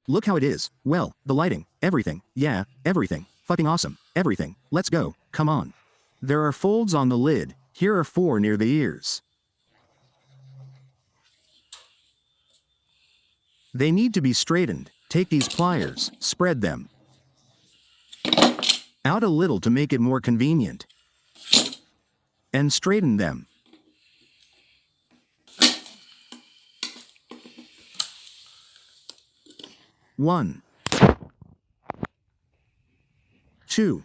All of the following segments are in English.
Look how it is. Well, the lighting, everything, yeah, everything, fucking awesome, everything, let's go, come on. There are folds on the lid, here are 4 near the ears. They need to be straightened. Take these pliers, spread them out a little to make it more convenient, and straighten them. One, 2,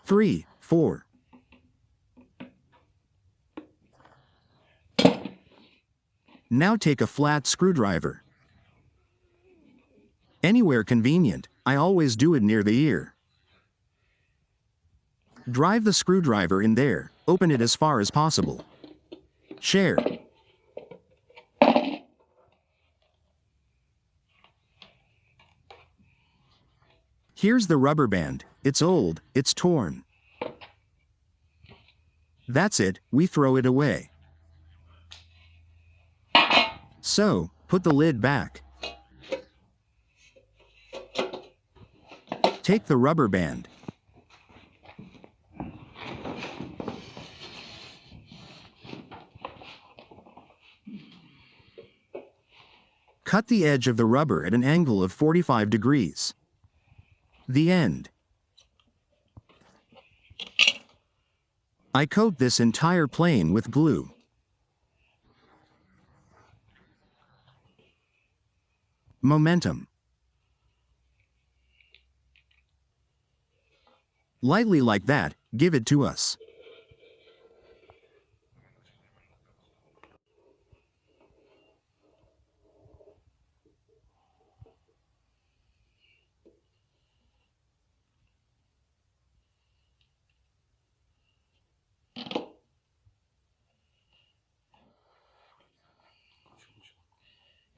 3, 4. Now take a flat screwdriver. Anywhere convenient, I always do it near the ear. Drive the screwdriver in there, open it as far as possible. Share. Here's the rubber band. It's old, it's torn. That's it, we throw it away. So, put the lid back. Take the rubber band. Cut the edge of the rubber at an angle of 45 degrees. The end. I coat this entire plane with glue. Momentum. Lightly like that, give it to us.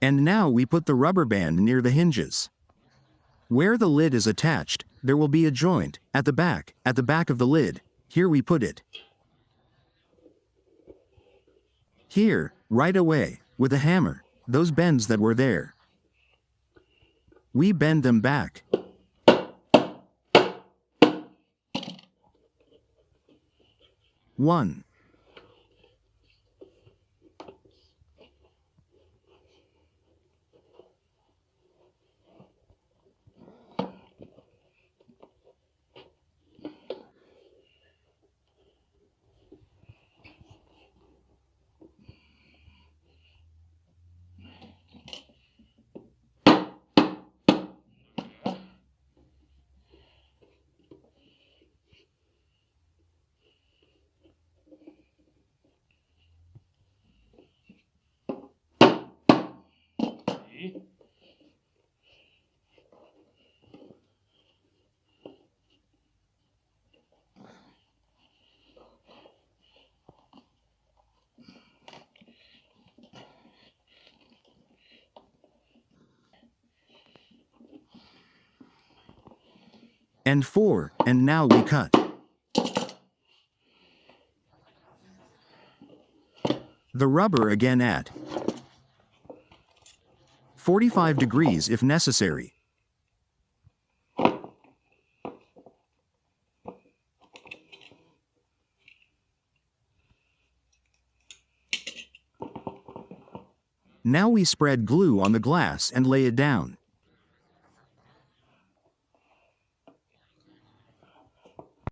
And now we put the rubber band near the hinges. Where the lid is attached, there will be a joint, at the back of the lid. Here we put it. Here, right away, with a hammer, those bends that were there. We bend them back. One. And 4, and now we cut. The rubber again at 45 degrees if necessary. Now we spread glue on the glass and lay it down.